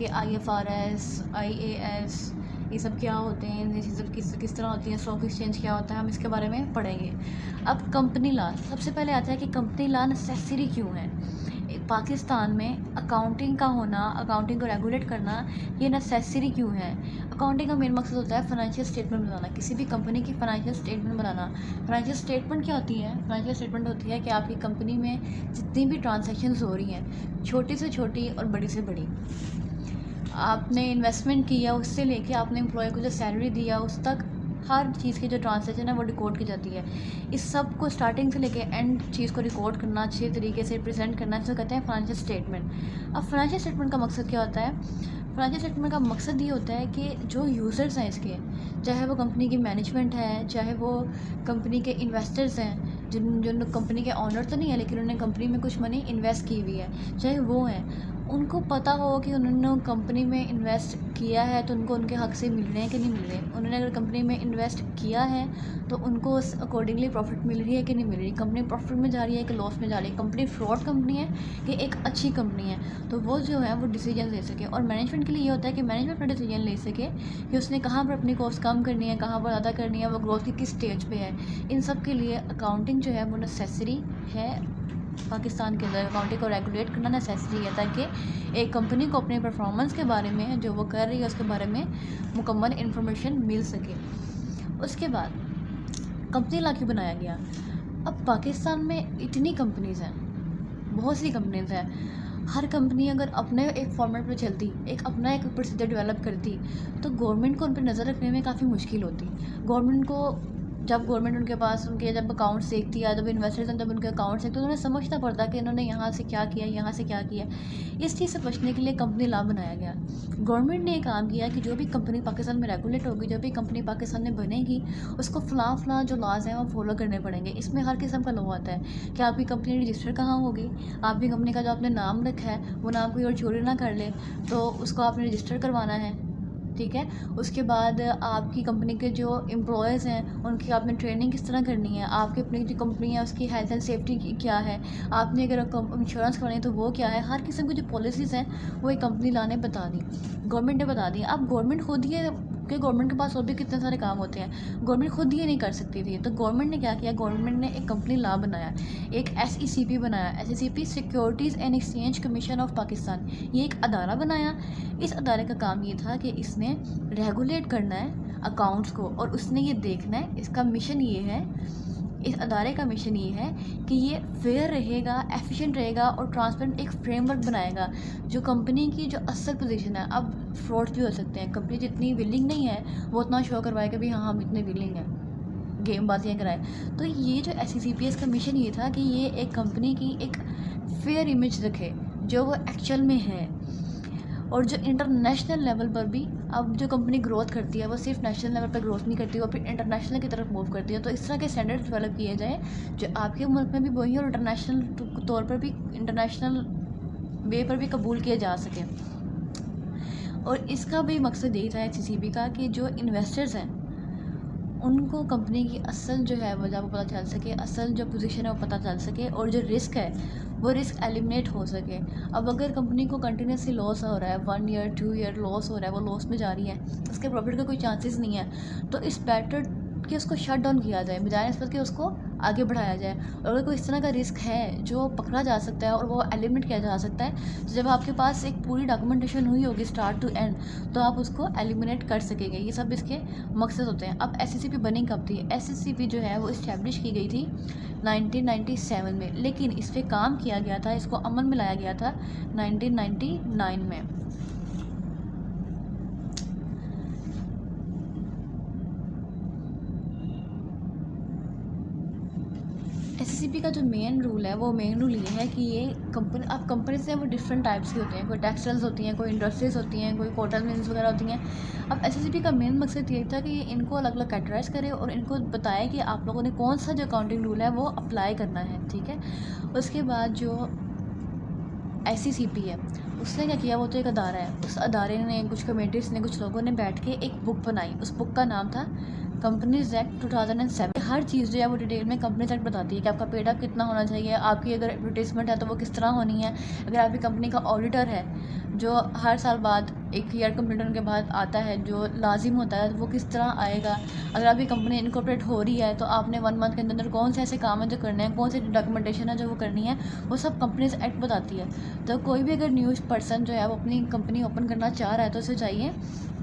कि IFRS, IAS ये सब क्या होते हैं, ये चीज़ें किस तरह होती हैं, स्टॉक एक्सचेंज क्या होता है, हम इसके बारे में पढ़ेंगे। अब कंपनी लॉ सबसे पहले आता है कि कंपनी लॉ नेसेसरी क्यों है। पाकिस्तान में अकाउंटिंग का होना, अकाउंटिंग को रेगुलेट करना, ये नेसेसरी क्यों है। अकाउंटिंग का मेन मकसद होता है फाइनेंशियल स्टेटमेंट बनाना, किसी भी कंपनी की फाइनेंशियल स्टेटमेंट बनाना। फाइनेंशियल स्टेटमेंट क्या होती है? फाइनेंशियल स्टेटमेंट होती है कि आपकी कंपनी में जितनी भी ट्रांजैक्शंस हो रही हैं, छोटी से छोटी और बड़ी से बड़ी, आपने इन्वेस्टमेंट किया उससे लेके आपने एम्प्लॉय को जो सैलरी दिया उस तक, हर चीज़ की जो ट्रांसैक्शन है वो रिकॉर्ड की जाती है। इस सब को स्टार्टिंग से लेके एंड चीज़ को रिकॉर्ड करना, अच्छे तरीके से प्रेजेंट करना, जिसे कहते हैं फाइनेंशियल स्टेटमेंट। अब फाइनेंशियल स्टेटमेंट का मकसद क्या होता है? फाइनेंशियल स्टेटमेंट का मकसद ये होता है कि जो यूज़र्स हैं इसके, चाहे वो कंपनी की मैनेजमेंट है, चाहे वो कंपनी के इन्वेस्टर्स हैं, जिन कंपनी के ऑनर तो नहीं है लेकिन उन्होंने कंपनी में कुछ मनी इन्वेस्ट की हुई है, चाहे वो हैं, उनको पता हो कि उन्होंने कंपनी में इन्वेस्ट किया है तो उनको उनके हक़ से मिल रहे हैं कि नहीं मिल रहे। उन्होंने अगर कंपनी में इन्वेस्ट किया है तो उनको उस अकॉर्डिंगली प्रॉफिट मिल रही है कि नहीं मिल रही। कंपनी प्रॉफिट में जा रही है कि लॉस में जा रही है, कंपनी फ्रॉड कंपनी है कि एक अच्छी कंपनी है, तो वो जो है वो डिसीजन ले सके। और मैनेजमेंट के लिए ये होता है कि मैनेजमेंट अपना डिसीजन ले सके कि उसने कहाँ पर अपनी कॉस्ट कम करनी है, कहाँ पर ज़्यादा करनी है, वो ग्रोथ की किस स्टेज पर है। इन सब के लिए अकाउंटिंग जो है वो नेसेसरी है। पाकिस्तान के अंदर अकाउंटिंग को रेगुलेट करना नेसेसरी है ताकि एक कंपनी को अपने परफॉर्मेंस के बारे में, जो वो कर रही है उसके बारे में मुकम्मल इन्फॉर्मेशन मिल सके। उसके बाद कंपनी लॉ क्यों बनाया गया? अब पाकिस्तान में इतनी कंपनीज़ हैं, बहुत सी कंपनीज़ हैं। हर कंपनी अगर अपने एक फॉर्मेट पे चलती, एक अपना एक प्रोसीजर डेवलप करती, तो गवर्नमेंट को उन पर नज़र रखने में काफ़ी मुश्किल होती। गवर्नमेंट को जब गवर्नमेंट उनके पास उनके जब अकाउंट्स देखती है, जब इन्वेस्टर्स हैं जब उनके अकाउंट्स देखते तो उन्हें समझना पड़ता कि इन्होंने यहाँ से क्या किया, यहाँ से क्या किया। इस चीज़ से बचने के लिए कंपनी लॉ बनाया गया। गवर्नमेंट ने ये काम किया कि जो भी कंपनी पाकिस्तान में रेगुलेट होगी, जो भी कंपनी पाकिस्तान में बनेगी, उसको फ़लाँ जो लॉज हैं वो फॉलो करने पड़ेंगे। इसमें हर किस्म का लॉ आता है कि आपकी कंपनी रजिस्टर कहाँ होगी, आपकी कंपनी का जो आपने नाम रखा है वो नाम कोई और चोरी ना कर ले, तो उसको आपने रजिस्टर करवाना है, ठीक है। उसके बाद आपकी कंपनी के जो एम्प्लॉयज़ हैं उनकी आपने ट्रेनिंग किस तरह करनी है, आपकी अपनी जो कंपनी है उसकी हेल्थ एंड सेफ्टी क्या है, आपने अगर इंश्योरेंस करवानी है तो वो क्या है। हर किस्म की जो पॉलिसीज़ हैं वो एक कंपनी लॉ ने बता दी, गवर्नमेंट ने बता दी। अब गवर्नमेंट खुद ये कि गवर्नमेंट के पास और भी कितने सारे काम होते हैं, गवर्नमेंट खुद ये नहीं कर सकती थी, तो गवर्नमेंट ने क्या किया, गवर्नमेंट ने एक कंपनी लॉ बनाया, एक SECP बनाया, SECP securities and exchange commission of Pakistan. ये एक अदारा बनाया। इस अदारे का काम ये था कि इसने रेगुलेट करना है अकाउंट्स को और उसने ये देखना है, इसका मिशन ये है, इस अदारे का मिशन ये है कि ये फेयर रहेगा, एफिशिएंट रहेगा और ट्रांसपेरेंट एक फ्रेमवर्क बनाएगा जो कंपनी की जो असल पोजीशन है। अब फ्रॉड्स भी हो सकते हैं, कंपनी जितनी विलिंग नहीं है वो उतना शो करवाए कि भाई हाँ हम इतने विलिंग हैं, गेमबाजियाँ कराए। तो ये जो SECPS का मिशन ये था कि ये एक कंपनी की एक फेयर इमेज रखे जो वो एक्चुअल में है, और जो इंटरनेशनल लेवल पर भी, अब जो कंपनी ग्रोथ करती है वो सिर्फ नेशनल लेवल पर ग्रोथ नहीं करती, वो फिर इंटरनेशनल की तरफ मूव करती है। तो इस तरह के स्टैंडर्ड्स डेवलप किए जाए जो आपके मुल्क में भी वही और इंटरनेशनल तौर पर भी, इंटरनेशनल वे पर भी कबूल किए जा सकें। और इसका भी मकसद यही था SECP का कि जो इन्वेस्टर्स हैं उनको कंपनी की असल जो है वो जब पता चल सके, असल जो पोजीशन है वो पता चल सके, और जो रिस्क है वो रिस्क एलिमिनेट हो सके। अब अगर कंपनी को कंटिन्यूसली लॉस हो रहा है, 1 ईयर 2 ईयर लॉस हो रहा है, वो लॉस में जा रही है, उसके प्रॉफिट का कोई चांसेस नहीं है, तो इस बेटर कि उसको शट डाउन किया जाए बजाय नस्बत कि उसको आगे बढ़ाया जाए। और अगर कोई इस तरह का रिस्क है जो पकड़ा जा सकता है और वो एलिमिनेट किया जा सकता है, तो जब आपके पास एक पूरी डॉक्यूमेंटेशन हुई होगी स्टार्ट टू एंड, तो आप उसको एलिमिनेट कर सकेंगे। ये सब इसके मकसद होते हैं। अब SECP बनी कब थी? SECP जो है वो इस्टेब्लिश की गई थी 1997 में, लेकिन इस पर काम किया गया था, इसको अमल में लाया गया था 1999 में। SECP का जो मेन रूल है वो मेन रूल ये है कि ये कंपनी, अब कंपनीज हैं वो डिफरेंट टाइप्स की होती हैं, कोई टेक्सटाइल्स होती हैं, कोई इंडस्ट्रीज होती हैं, कोई कॉटन मिल्स वगैरह होती हैं। अब SECP का मेन मकसद ये था कि इनको अलग अलग कैटेगराइज करे और इनको बताए कि आप लोगों ने कौन सा जो अकाउंटिंग रूल है वो अप्लाई करना है, ठीक है। उसके बाद जो SECP है उसने क्या किया, वो तो एक अदारा है, उस अदारे ने, कुछ कमेटीज़ ने, कुछ लोगों ने बैठ के एक बुक बनाई। उस बुक का नाम था कंपनीज एक्ट 2007 हर चीज़ जो है वो डिटेल में कंपनीज एक्ट बताती है कि आपका पेड अप कितना होना चाहिए, आपकी अगर एडवर्टीजमेंट है तो वो किस तरह होनी है, अगर आपकी कंपनी का ऑडिटर है जो हर साल बाद 1 ईयर कंप्लीट होने के बाद आता है जो लाजिम होता है वो किस तरह आएगा, अगर आपकी कंपनी इनकॉर्पोरेट हो रही है तो आपने 1 मंथ के अंदर कौन से ऐसे काम है जो करने हैं, कौन सी डॉक्यूमेंटेशन है जो वो करनी है, वो सब कंपनीज एक्ट बताती है। तो कोई भी अगर न्यूज़ पर्सन जो है वो अपनी कंपनी ओपन करना चाह रहा है तो उसे चाहिए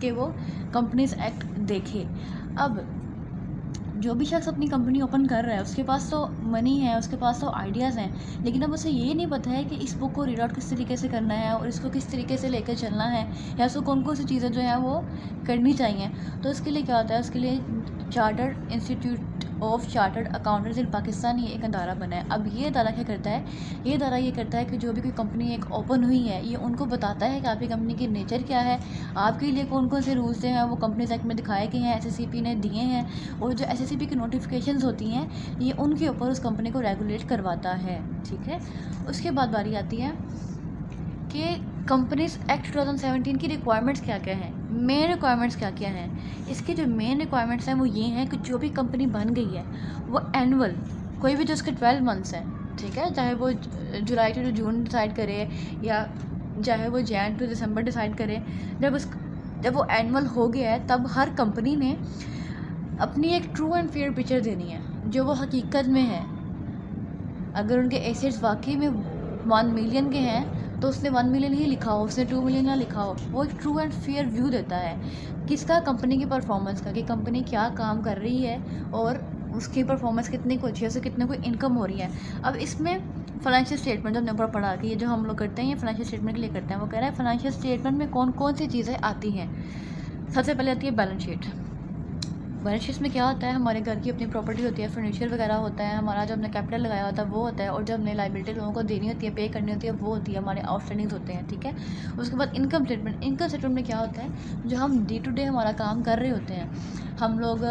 कि वो कंपनीज एक्ट देखे। अब जो भी शख्स अपनी कंपनी ओपन कर रहा है उसके पास तो मनी है, उसके पास तो आइडियाज़ हैं, लेकिन अब उसे ये नहीं पता है कि इस बुक को रीड आउट किस तरीके से करना है और इसको किस तरीके से लेकर चलना है या उसको कौन कौन सी चीज़ें जो हैं वो करनी चाहिए। तो उसके लिए क्या होता है, उसके लिए Chartered Institute of Chartered Accountants in Pakistan ये एक अदारा बना है। अब ये अदारा क्या करता है, ये अदारा ये करता है कि जो भी कोई कंपनी एक ओपन हुई है ये उनको बताता है कि आपकी कंपनी की नेचर क्या है, आपके लिए कौन कौन से रूल्स हैं वो कंपनीज एक्ट में दिखाए गए हैं, SSCP ने दिए हैं, और जो SSCP की नोटिफिकेशंस होती हैं ये उनके ऊपर उस कंपनी को रेगुलेट करवाता है। ठीक है, उसके बाद बारी आती है कि कंपनीज एक्ट 2017 की रिक्वायरमेंट्स क्या क्या हैं, मेन रिक्वायरमेंट्स क्या क्या हैं। इसकी जो मेन रिक्वायरमेंट्स हैं वो ये हैं कि जो भी कंपनी बन गई है वो एनुअल, कोई भी जो उसके 12 मंथ्स हैं, ठीक है, चाहे वो जुलाई टू जून डिसाइड करे या चाहे वो जैन टू दिसंबर डिसाइड करे, जब वो एनुअल हो गया है तब हर कंपनी ने अपनी एक ट्रू एंड फेयर पिक्चर देनी है जो वो हकीकत में है। अगर उनके एसेट्स वाकई में 1 मिलियन के हैं तो उसने 1 मिलियन ही लिखा हो, उसने 2 मिलियन ना लिखा हो, वो एक ट्रू एंड फेयर व्यू देता है किसका, कंपनी की परफॉर्मेंस का, कि कंपनी क्या काम कर रही है और उसकी परफॉर्मेंस कितनी को अच्छी है, उससे कितने को इनकम हो रही है। अब इसमें फाइनेंशियल स्टेटमेंट जो हमने ऊपर पढ़ा कि ये जो हम लोग करते हैं ये फाइनेंशियल स्टेटमेंट के लिए करते हैं, वो कह रहा है फाइनेंशियल स्टेटमेंट में कौन कौन सी चीज़ें आती हैं। सबसे पहले आती है बैलेंस शीट। बैलेंस शीट में क्या होता है, हमारे घर की अपनी प्रॉपर्टी होती है, फर्नीचर वगैरह होता है, हमारा जो हमने कैपिटल लगाया होता है वो होता है, और जो हमने लाइबिलिटी लोगों को देनी होती है, पे करनी होती है, वो होती है, हमारे आउटस्टैंडिंग्स होते हैं। ठीक है, उसके बाद इनकम स्टेटमेंट। इनकम स्टेटमेंट में क्या होता है, जो हम डे टू डे हमारा काम कर रहे होते हैं, हम लोग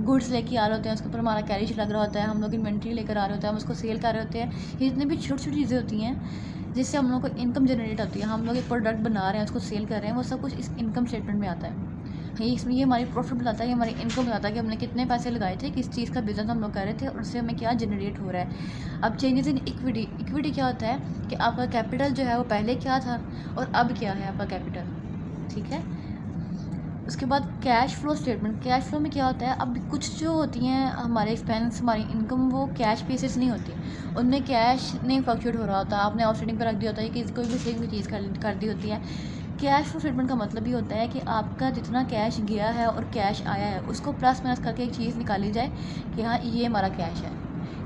गुड्स लेके आ रहे होते हैं, उसके ऊपर हमारा कैरिज लग रहा होता है, हम लोग इन्वेंट्री लेकर आ रहे होते हैं, हम उसको सेल कर रहे होते हैं, ये जितनी भी छोटी छोटी चीज़ें होती हैं जिससे हम लोग को इनकम जनरेट होती है, हम लोग एक प्रोडक्ट बना रहे हैं उसको सेल कर रहे हैं, वो सब कुछ इस इनकम स्टेटमेंट में आता है। इसमें ये हमारी प्रॉफिट बताता है, ये हमारी इनकम बताता है कि हमने कितने पैसे लगाए थे, किस चीज़ का बिजनेस हम लोग कर रहे थे और उससे हमें क्या जनरेट हो रहा है। अब चेंजेस इन इक्विटी। इक्विटी क्या होता है कि आपका कैपिटल जो है वो पहले क्या था और अब क्या है आपका कैपिटल। ठीक है, उसके बाद cash flow statement. Cash flow में क्या होता है, अब कुछ जो होती हैं हमारे एक्सपेंस, हमारी इनकम, वो कैश बेसिस नहीं होती, उनमें कैश नहीं फ्लक्चुएट हो रहा होता, आपने आउटस्टैंडिंग पर रख दिया होता है कि कोई भी सेम चीज़ कर दी होती है। कैश फ्लो स्टेटमेंट का मतलब ये होता है कि आपका जितना कैश गया है और कैश आया है उसको प्लस माइनस करके एक चीज़ निकाली जाए कि हाँ ये हमारा कैश है,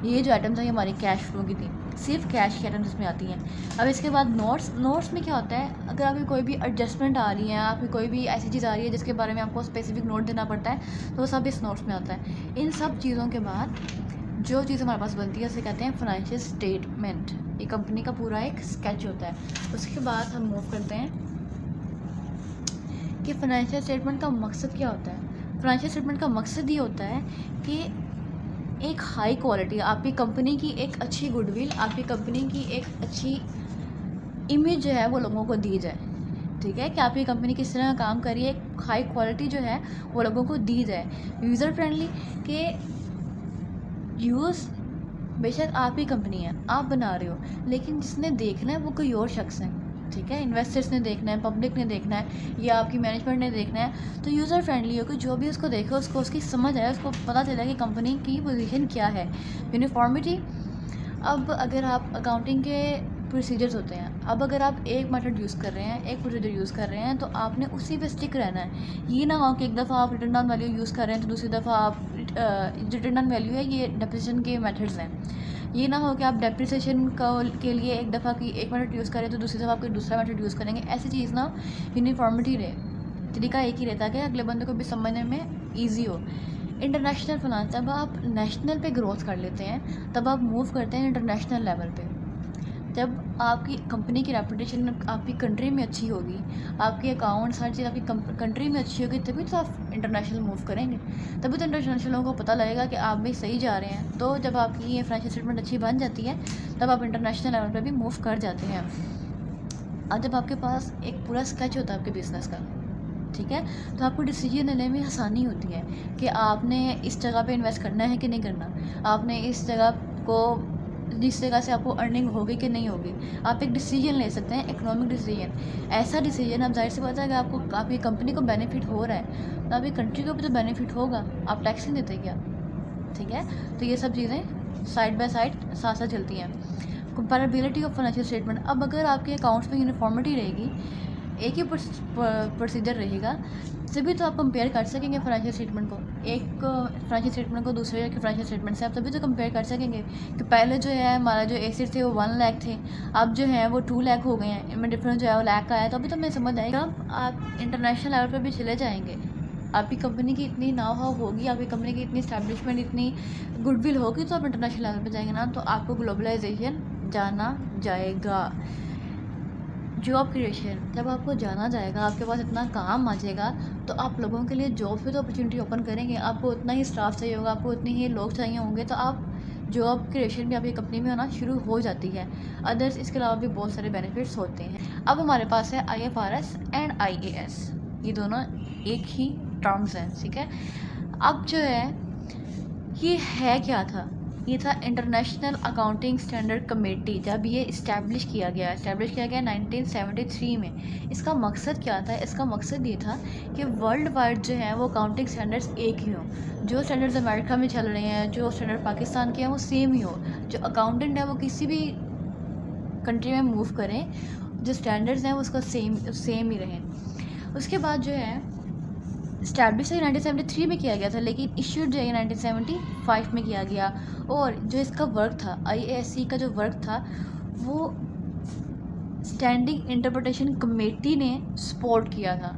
ये जो आइटम्स है ये हमारी कैश फ्लो की थी, सिर्फ कैश की आइटम्स इसमें आती हैं। अब इसके बाद नोट्स। नोट्स में क्या होता है, अगर आपकी कोई भी एडजस्टमेंट आ रही है, आपकी कोई भी ऐसी चीज़ आ रही है जिसके बारे में आपको स्पेसिफिक नोट देना पड़ता है, तो वो सब इस नोट्स में आता है। इन सब चीज़ों के बाद जो चीज़ हमारे पास बनती है उसे कहते हैं फाइनेंशियल स्टेटमेंट। ये कंपनी का पूरा एक स्केच होता है। उसके बाद हम मूव करते हैं कि फाइनेंशियल स्टेटमेंट का मकसद क्या होता है। फाइनेंशियल स्टेटमेंट का मकसद ये होता है कि एक हाई क्वालिटी, आपकी कंपनी की एक अच्छी गुडविल, आपकी कंपनी की एक अच्छी इमेज जो है वो लोगों को दी जाए। ठीक है, कि आपकी कंपनी किस तरह का काम करिए, एक हाई क्वालिटी जो है वो लोगों को दी जाए, यूज़र फ्रेंडली, के यूज़ बेशक आपकी कंपनी है, आप बना रहे हो, लेकिन जिसने देखना है वो कोई और शख्स है। ठीक है, इन्वेस्टर्स ने देखना है, पब्लिक ने देखना है, या आपकी मैनेजमेंट ने देखना है, तो यूज़र फ्रेंडली हो कि जो भी उसको देखे उसको उसकी समझ आए, उसको पता चला कि कंपनी की पोजीशन क्या है। यूनिफॉर्मिटी। अब अगर आप अकाउंटिंग के प्रोसीजर्स होते हैं, अब अगर आप एक मेथड यूज़ कर रहे हैं, एक प्रोसीजर यूज़ कर रहे हैं, तो आपने उसी पे स्टिक रहना है। ये ना हो कि एक दफ़ा आप रिटर्न डाउन वैल्यू यूज़ कर रहे हैं तो दूसरी दफ़ा आप रिटर्न डाउन वैल्यू है, ये डेप्रिसिएशन के मेथड्स हैं। ये ना हो कि आप डेप्रिसिएशन के लिए एक दफ़ा की एक मेथड यूज़ करें तो दूसरी दफ़ा आप कोई दूसरा मेथड यूज़ करेंगे, ऐसी चीज़ ना। यूनिफॉर्मिटी रहे, तरीका एक ही रहता है कि अगले बंदे को भी समझने में ईजी हो। International finance. जब आप नेशनल पे ग्रोथ कर लेते हैं तब आप मूव करते हैं इंटरनेशनल लेवल पे। जब आपकी कंपनी की रेपुटेशन आपकी कंट्री में अच्छी होगी, आपके अकाउंट्स हर चीज़ आपकी कंट्री में अच्छी होगी, तभी तो आप इंटरनेशनल मूव करेंगे, तभी तो इंटरनेशनल लोगों को पता लगेगा कि आप भी सही जा रहे हैं। तो जब आपकी ये फाइनेंशियल स्टेटमेंट अच्छी बन जाती है तब आप इंटरनेशनल लेवल पर भी मूव कर जाते हैं। अब जब आपके पास एक पूरा स्केच होता है आपके बिज़नेस का, ठीक है। तो आपको डिसीजन लेने में आसानी होती है कि आपने इस जगह पे इन्वेस्ट करना है कि नहीं करना, आपने इस जगह को जिस जगह से आपको अर्निंग होगी कि नहीं होगी। आप एक डिसीजन ले सकते हैं, इकोनॉमिक डिसीजन। ऐसा डिसीजन, अब ज़ाहिर सी बात है कि आपको आपकी कंपनी को बेनिफिट हो रहा है तो आपकी कंट्री को भी तो बेनिफिट होगा, आप टैक्स नहीं देते क्या, ठीक है। तो ये सब चीज़ें साइड बाय साइड साथ साथ चलती हैं। कंपेरेबिलिटी ऑफ फाइनेंशियल स्टेटमेंट, अब अगर आपके अकाउंट्स में यूनिफॉर्मिटी रहेगी, एक ही प्रोसीजर रहेगा, तभी तो आप कंपेयर कर सकेंगे फाइनेंशियल स्टेटमेंट को, एक फाइनेंशियल स्टेटमेंट को दूसरे के फाइनेंशियल स्टेटमेंट से आप तभी तो कंपेयर कर सकेंगे कि पहले जो है हमारा जो एसेट थे वो 1 लाख थे, अब जो है वो 2 लाख हो गए हैं, इनमें डिफरेंस जो है वो लाख का है। तो अभी तो मैं समझ आएगा, आप इंटरनेशनल लेवल पर भी चले जाएंगे, आपकी कंपनी की इतनी नाव हाव होगी, आपकी कंपनी की इतनी इस्टेब्लिशमेंट, इतनी गुडविल होगी, तो आप इंटरनेशनल लेवल पे जाएंगे ना, तो आपको ग्लोबलाइजेशन जाना जाएगा। जॉब क्रिएशन, जब आपको जाना जाएगा, आपके पास इतना काम आ जाएगा, तो आप लोगों के लिए जॉब पे तो अपॉर्चुनिटी ओपन करेंगे, आपको उतना ही स्टाफ चाहिए होगा, आपको उतने ही लोग चाहिए होंगे, तो आप जॉब क्रिएशन भी आपकी कंपनी में होना शुरू हो जाती है। अदर्स इसके अलावा भी बहुत सारे बेनिफिट्स होते हैं। अब हमारे पास है IFRS एंड IAS, ये दोनों एक ही टर्म्स हैं, ठीक है। अब जो है ये है क्या था, ये था इंटरनेशनल अकाउंटिंग स्टैंडर्ड कमेटी। जब ये इस्टेब्लिश किया गया 1973 में। इसका मकसद क्या था, इसका मकसद ये था कि वर्ल्ड वाइड जो है वो अकाउंटिंग स्टैंडर्ड्स एक ही हों, जो स्टैंडर्ड्स अमेरिका में चल रहे हैं, जो स्टैंडर्ड पाकिस्तान के हैं वो सेम ही हो, जो अकाउंटेंट है वो किसी भी कंट्री में मूव करें, जो स्टैंडर्ड्स हैं वो उसका सेम ही रहें। उसके बाद जो है इस्टेब्लिश 1973 में किया गया था, लेकिन इश्यूड जो है 1975 में किया गया। और जो इसका वर्क था, IASC का जो वर्क था, वो स्टैंडिंग इंटरप्रिटेशन कमेटी ने सपोर्ट किया था।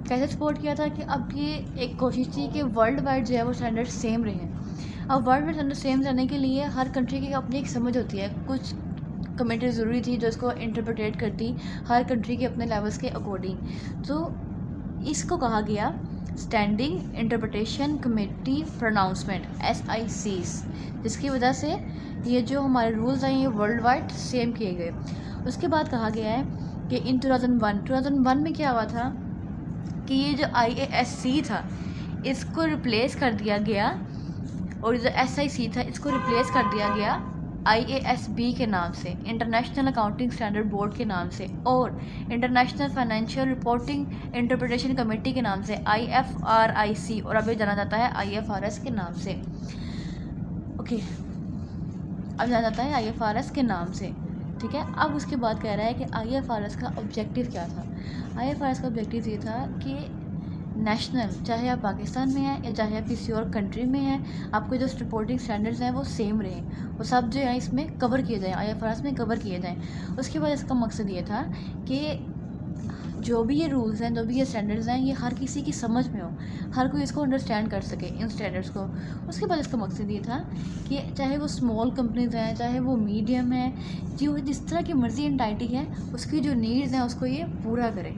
कैसे सपोर्ट किया था कि अब ये एक कोशिश थी कि वर्ल्ड वाइड जो है वो स्टैंडर्ड सेम रहें। अब वर्ल्ड वाइड स्टैंडर्ड सेम रहने के लिए हर कंट्री की अपनी एक समझ होती है, कुछ कमेटी ज़रूरी थी जो इसको इंटरप्रेटेट करती हर कंट्री के अपने लेवल्स के अकॉर्डिंग। तो इसको कहा गया standing interpretation committee pronouncement, SICs, जिसकी वजह से ये जो हमारे रूल्स हैं ये वर्ल्ड वाइड सेम किए गए। उसके बाद कहा गया है कि इन 2001 में क्या हुआ था कि ये जो IASC था इसको रिप्लेस कर दिया गया, और जो SIC था इसको रिप्लेस कर दिया गया IASB के नाम से, इंटरनेशनल अकाउंटिंग स्टैंडर्ड बोर्ड के नाम से, और international financial reporting interpretation committee के नाम से IFRIC, और अभी जाना जाता है IFRS के नाम से। ओके, अब जाना जाता है IFRS के नाम से, ठीक है। अब उसके बाद कह रहा है कि IFRS का ऑब्जेक्टिव क्या था। IFRS का ऑब्जेक्टिव ये था कि नेशनल, चाहे आप पाकिस्तान में हैं या चाहे आप किसी और कंट्री में हैं, आपके जो रिपोर्टिंग स्टैंडर्ड्स हैं वो सेम रहें, वो सब जो है इसमें कवर किए जाएँ, IFRS में कवर किए जाएँ। उसके बाद इसका मकसद ये था कि जो भी ये रूल्स हैं, जो भी ये स्टैंडर्ड्स हैं, ये हर किसी की समझ में हो, हर कोई इसको अंडरस्टैंड कर सके इन स्टैंडर्ड्स को। उसके बाद इसका मकसद ये था कि चाहे वो स्मॉल कंपनीज़ हैं, चाहे वो मीडियम है, जो जिस तरह की मर्ज़ी एंटाइटी है, उसकी जो नीड्स हैं उसको ये पूरा करे।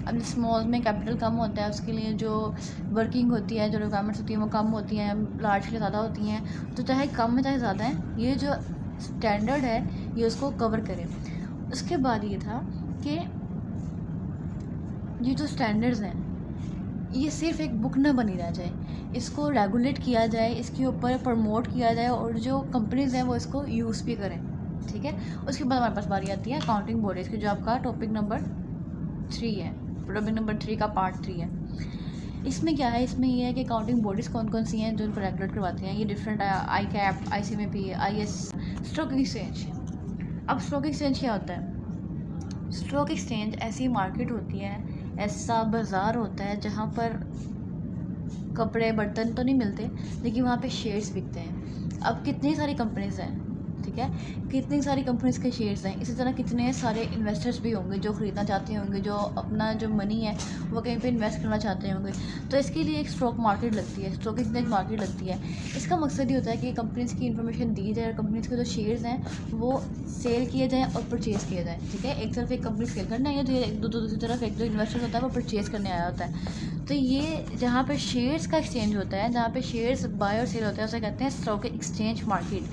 अब स्मॉल में कैपिटल कम होता है, उसके लिए जो वर्किंग होती है, जो रिक्वायरमेंट्स होती हैं वो कम होती हैं, लार्ज के लिए ज़्यादा होती हैं, तो चाहे कम में चाहे ज़्यादा है, ये जो स्टैंडर्ड है ये उसको कवर करे। उसके बाद ये था कि ये जो स्टैंडर्ड्स हैं ये सिर्फ एक बुक ना बनी रह जाए, इसको रेगुलेट किया जाए, इसके ऊपर प्रमोट किया जाए, और जो कंपनीज़ हैं वो इसको यूज़ भी करें, ठीक है। उसके बाद हमारे पास बारी आती है अकाउंटिंग बॉडीज़ की, जो आपका टॉपिक नंबर 3 है, टॉपिक नंबर 3 का पार्ट 3 है। इसमें क्या है, इसमें ये है कि अकाउंटिंग बॉडीज़ कौन कौन सी हैं जो इनको रेगुलेट करवाती हैं। ये different ICAP, ICMP, IS, stock exchange. अब स्टॉक एक्सचेंज क्या होता है? स्टॉक एक्सचेंज ऐसी मार्केट होती है, ऐसा बाज़ार होता है जहाँ पर कपड़े बर्तन तो नहीं मिलते, लेकिन वहाँ पे शेयर्स बिकते हैं। अब कितनी सारी कंपनीज़ हैं, ठीक है, कितनी सारी कंपनीज़ के शेयर्स हैं, इसी तरह कितने सारे इन्वेस्टर्स भी होंगे जो ख़रीदना चाहते होंगे, जो अपना जो मनी है वो कहीं पे इन्वेस्ट करना चाहते होंगे। तो इसके लिए एक स्टॉक मार्केट लगती है, स्टॉक एक्सचेंज मार्केट लगती है। इसका मकसद ये होता है कि कंपनीज़ की इन्फॉर्मेशन दी जाए और कंपनीज़ के जो शेयर्स हैं वो सेल किए जाएँ और परचेज़ किए जाएँ, ठीक है। एक तरफ एक कंपनी सेल करने आई है, तो दूसरी तरफ एक जो इन्वेस्टर होता है वो परचेज़ करने आया होता है। तो ये जहाँ पर शेयर्स का एक्सचेंज होता है, जहाँ पे शेयर्स बाय और सेल होता है, उसे कहते हैं स्टॉक एक्सचेंज मार्केट।